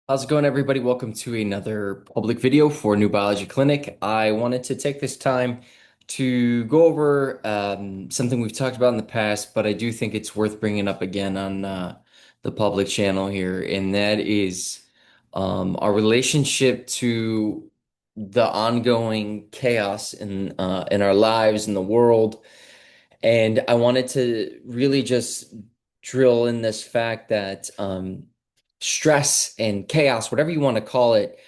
How's it going, everybody? Welcome to another public video for New Biology Clinic. I wanted to take this time to go over something we've talked about in the past, but I do think it's worth bringing up again on the public channel here, and that is our relationship to the ongoing chaos in our lives in the world. And I wanted to really just drill in this fact that stress and chaos, whatever you want to call it,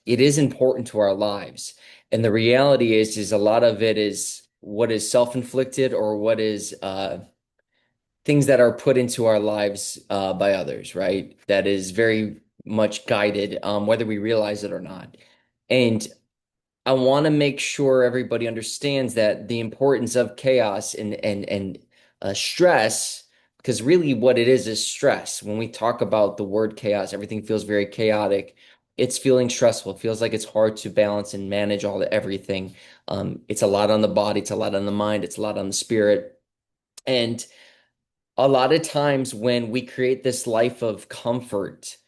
it is important to our lives. And the reality is a lot of it is what is self-inflicted or what is things that are put into our lives by others, right? That is very much guided, whether we realize it or not. And I want to make sure everybody understands that the importance of chaos and stress, because really what it is stress. When we talk about the word chaos, everything feels very chaotic. It's feeling stressful. It feels like it's hard to balance and manage everything. It's a lot on the body, it's a lot on the mind, it's a lot on the spirit. And a lot of times when we create this life of comfort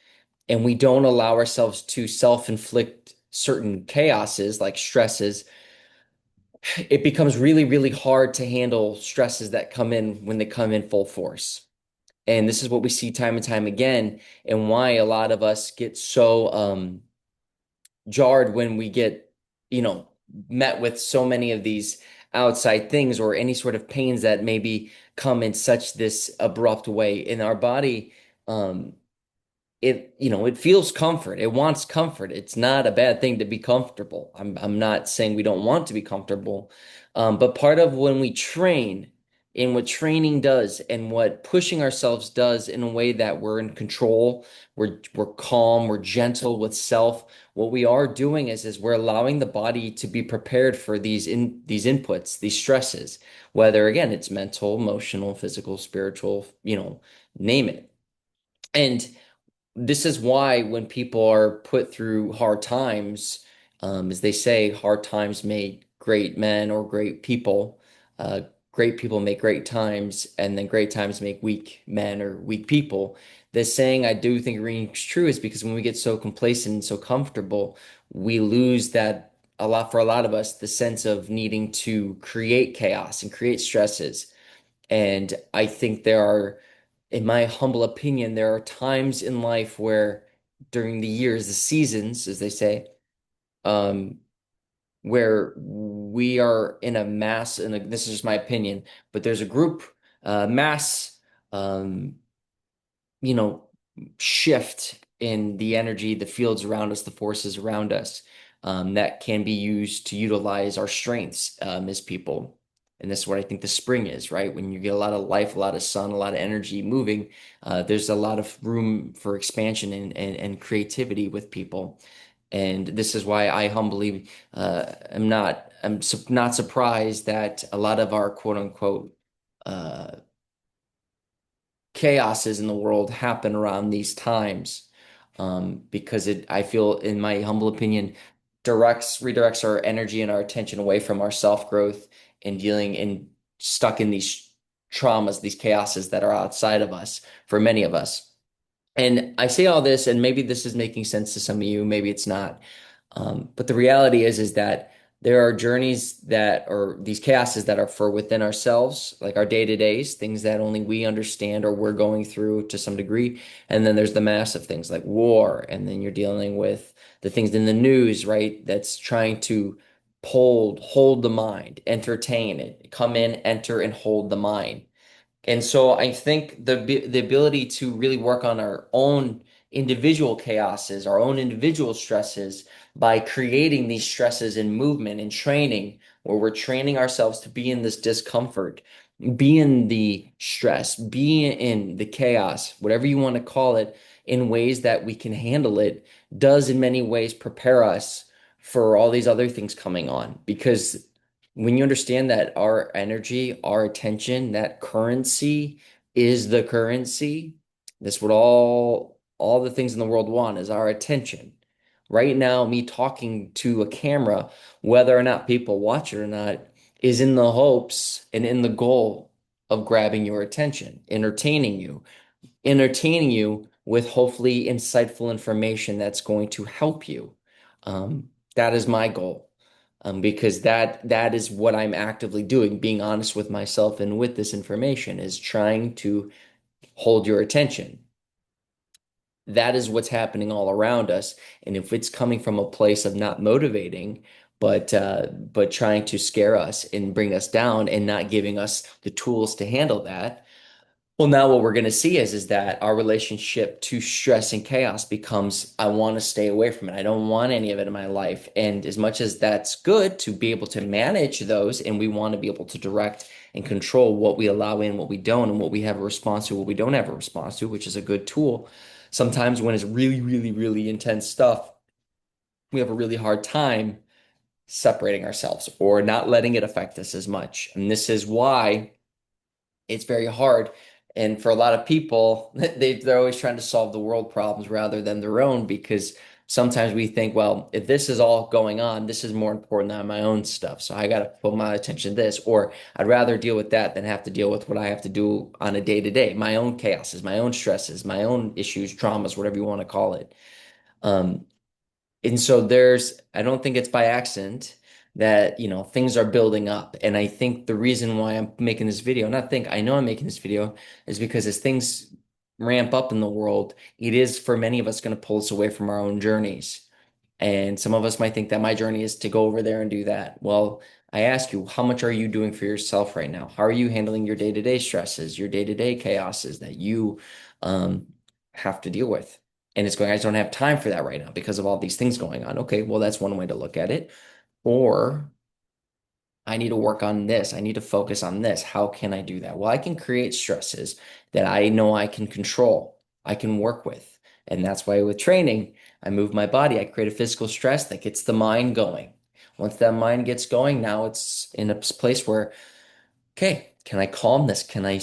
and we don't allow ourselves to self-inflict certain chaoses like stresses, it becomes really, really hard to handle stresses that come in when they come in full force. And this is what we see time and time again, and why a lot of us get so jarred when we get, you know, met with so many of these outside things or any sort of pains that maybe come in such this abrupt way in our body. Um, it feels comfort. It wants comfort. It's not a bad thing to be comfortable. I'm not saying we don't want to be comfortable. But part of when we train and what training does and what pushing ourselves does in a way that we're in control, we're calm, we're gentle with self. What we are doing is we're allowing the body to be prepared for these inputs, these stresses, whether again it's mental, emotional, physical, spiritual, name it. And this is why when people are put through hard times, as they say, hard times make great men or great people. Uh, Great people make great times, and then great times make weak men or weak people. This saying I do think rings true is because when we get so complacent and so comfortable, we lose that a lot for a lot of us, the sense of needing to create chaos and create stresses. And I think there are, in my humble opinion, there are times in life where during the years, the seasons, as they say, um, where we are in a mass, and this is just my opinion, but there's a group, mass, um, you know, shift in the energy, the fields around us, the forces around us, that can be used to utilize our strengths, as people. And this is what I think the spring is, right? When you get a lot of life, a lot of sun, a lot of energy moving, there's a lot of room for expansion and creativity with people. And this is why I humbly not surprised that a lot of our quote unquote uh, chaoses in the world happen around these times, because I feel, in my humble opinion, redirects our energy and our attention away from our self-growth and dealing and stuck in these traumas, these chaoses that are outside of us for many of us. And I say all this, and maybe this is making sense to some of you, maybe it's not. But the reality is that there are journeys that, or these chaoses that are for within ourselves, like our day-to-days, things that only we understand or we're going through to some degree. And then there's the massive things like war, and then you're dealing with the things in the news, right? That's trying to hold the mind, entertain it, come in, enter, and hold the mind. And so I think the ability to really work on our own individual chaoses, our own individual stresses by creating these stresses in movement and training, where we're training ourselves to be in this discomfort, be in the stress, be in the chaos, whatever you want to call it, in ways that we can handle it, does in many ways prepare us for all these other things coming on. Because when you understand that our energy, our attention, that currency is the currency, that's what all the things in the world want is our attention. Right now, me talking to a camera, whether or not people watch it or not, is in the hopes and in the goal of grabbing your attention, entertaining you with hopefully insightful information that's going to help you. That is my goal. Because that is what I'm actively doing, being honest with myself and with this information is trying to hold your attention. That is what's happening all around us. And if it's coming from a place of not motivating, but trying to scare us and bring us down and not giving us the tools to handle that, well, now what we're going to see is that our relationship to stress and chaos becomes, I want to stay away from it. I don't want any of it in my life. And as much as that's good to be able to manage those, and we want to be able to direct and control what we allow in, what we don't, and what we have a response to, what we don't have a response to, which is a good tool. Sometimes when it's really, really, really intense stuff, we have a really hard time separating ourselves or not letting it affect us as much. And this is why it's very hard. And for a lot of people, they're always trying to solve the world problems rather than their own because sometimes we think, well, if this is all going on, this is more important than my own stuff. So I got to put my attention to this, or I'd rather deal with that than have to deal with what I have to do on a day to day, my own chaoses, my own stresses, my own issues, traumas, whatever you want to call it. Um, and so I don't think it's by accident that, things are building up. And I think the reason why I'm making this video, not think, I know I'm making this video, is because as things ramp up in the world, it is for many of us going to pull us away from our own journeys. And some of us might think that my journey is to go over there and do that. Well, I ask you, how much are you doing for yourself right now? How are you handling your day-to-day stresses, your day-to-day chaoses that you um, have to deal with? And it's going, I just don't have time for that right now because of all these things going on. Okay, well, that's one way to look at it. Or I need to work on this. I need to focus on this. How can I do that? Well, I can create stresses that I know I can control, I can work with. And that's why with training, I move my body. I create a physical stress that gets the mind going. Once that mind gets going, now it's in a place where okay, can I calm this? Can I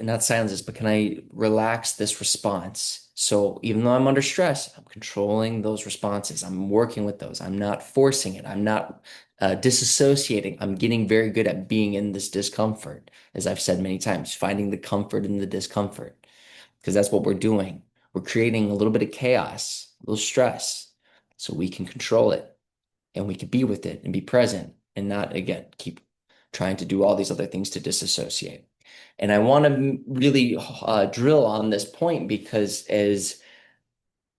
not silence this, but can I relax this response? So even though I'm under stress, I'm controlling those responses. I'm working with those. I'm not forcing it. I'm not disassociating. I'm getting very good at being in this discomfort, as I've said many times, finding the comfort in the discomfort, because that's what we're doing. We're creating a little bit of chaos, a little stress, so we can control it and we can be with it and be present and not, again, keep trying to do all these other things to disassociate. And I want to really drill on this point because as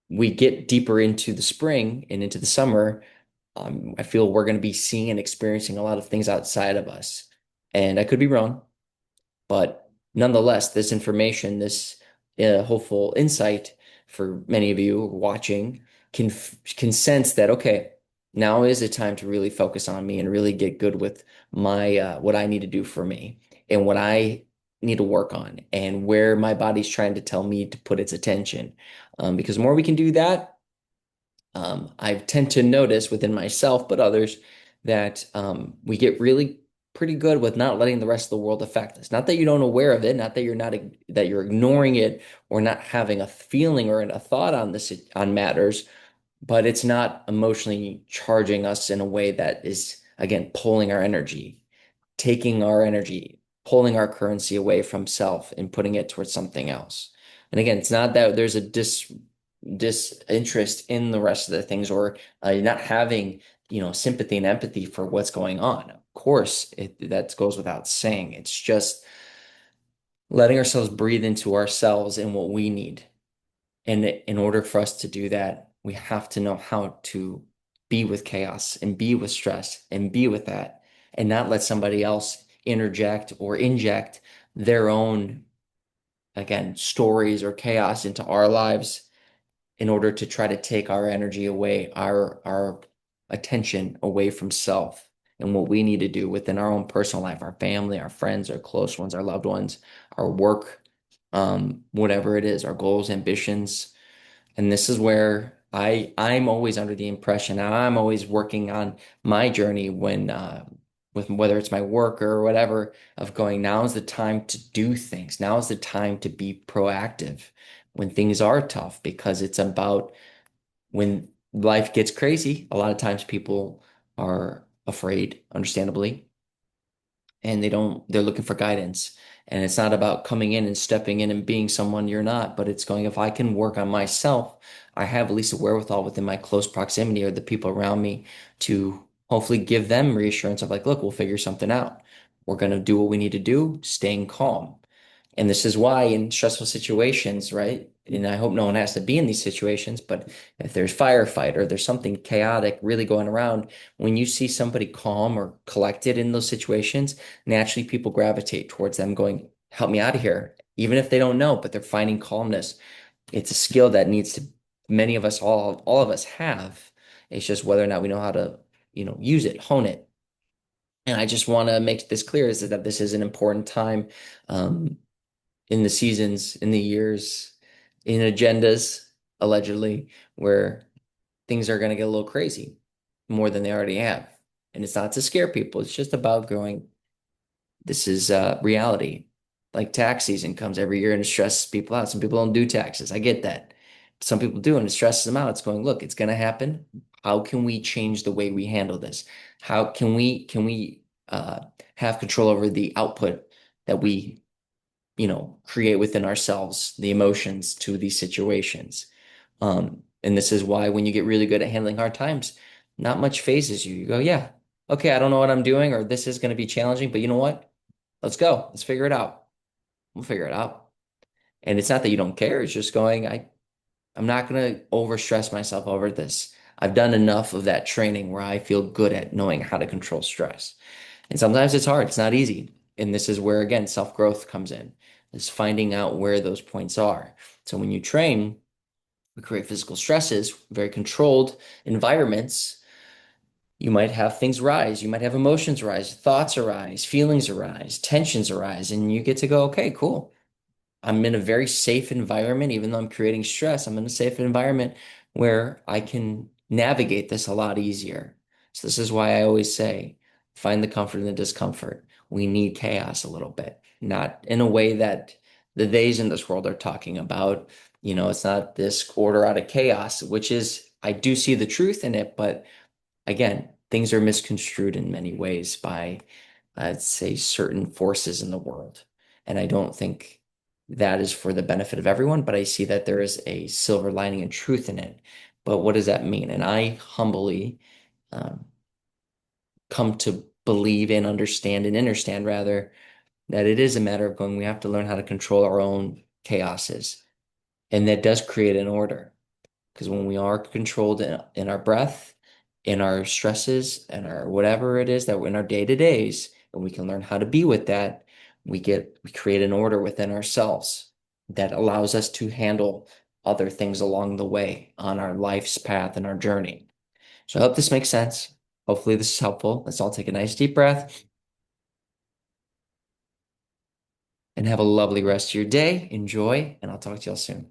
we get deeper into the spring and into the summer, I feel we're going to be seeing and experiencing a lot of things outside of us. And I could be wrong, but nonetheless, this information, this hopeful insight for many of you watching can sense that okay, now is the time to really focus on me and really get good with my what I need to do for me and what I need to work on and where my body's trying to tell me to put its attention. Because the more we can do that, I tend to notice within myself, but others, that we get really pretty good with not letting the rest of the world affect us. Not that you don't aware of it, not that you're ignoring it or not having a feeling or a thought on this on matters, but it's not emotionally charging us in a way that is again pulling our energy, taking our energy, pulling our currency away from self and putting it towards something else. And again, it's not that there's a disinterest in the rest of the things or not having, sympathy and empathy for what's going on. Of course, that goes without saying. It's just letting ourselves breathe into ourselves and what we need. And in order for us to do that, we have to know how to be with chaos and be with stress and be with that and not let somebody else interject or inject their own, again, stories or chaos into our lives in order to try to take our energy away, our attention away from self and what we need to do within our own personal life, our family, our friends, our close ones, our loved ones, our work, whatever it is, our goals, ambitions. And this is where I'm always under the impression, and I'm always working on my journey when with whether it's my work or whatever, of going, now is the time to do things. Now is the time to be proactive when things are tough, because it's about when life gets crazy, a lot of times people are afraid, understandably, and they're looking for guidance. And it's not about coming in and stepping in and being someone you're not, but it's going, if I can work on myself, I have at least a wherewithal within my close proximity or the people around me to hopefully give them reassurance of like, look, we'll figure something out. We're going to do what we need to do, staying calm. And this is why in stressful situations, right? And I hope no one has to be in these situations, but if there's firefight or there's something chaotic really going around, when you see somebody calm or collected in those situations, naturally people gravitate towards them going, help me out of here. Even if they don't know, but they're finding calmness. It's a skill that needs to, many of us, all of us have. It's just whether or not we know how to, use it, hone it. And I just want to make this clear is that this is an important time. Um, in the seasons, in the years, in agendas, allegedly, where things are going to get a little crazy more than they already have. And it's not to scare people, it's just about going, this is reality. Like tax season comes every year and it stresses people out. Some people don't do taxes. I get that. Some people do and it stresses them out. It's going, look, it's going to happen. How can we change the way we handle this? How can we have control over the output that we create within ourselves the emotions to these situations. And this is why when you get really good at handling hard times, not much phases you. You go, yeah, okay, I don't know what I'm doing, or this is going to be challenging, but you know what? Let's go. Let's figure it out. We'll figure it out. And it's not that you don't care. It's just going, I'm not going to overstress myself over this. I've done enough of that training where I feel good at knowing how to control stress. And sometimes it's hard, it's not easy. And this is where, again, self-growth comes in, is finding out where those points are. So when you train, we create physical stresses, very controlled environments. You might have things rise, you might have emotions rise, thoughts arise, feelings arise, tensions arise, and you get to go, okay, cool. I'm in a very safe environment, even though I'm creating stress, I'm in a safe environment where I can navigate this a lot easier. So this is why I always say, find the comfort in the discomfort. We need chaos a little bit, not in a way that the theys in this world are talking about. It's not this order out of chaos, which is, I do see the truth in it, but again, things are misconstrued in many ways by, I'd say, certain forces in the world. And I don't think that is for the benefit of everyone, but I see that there is a silver lining and truth in it. But what does that mean? And I humbly um, come to believe and understand rather that it is a matter of going, we have to learn how to control our own chaoses. And that does create an order. Because when we are controlled in our breath, in our stresses, and our whatever it is that we're in our day-to-days, and we can learn how to be with that, we create an order within ourselves that allows us to handle other things along the way on our life's path and our journey. So I hope this makes sense. Hopefully this is helpful. Let's all take a nice deep breath and have a lovely rest of your day. Enjoy, and I'll talk to y'all soon.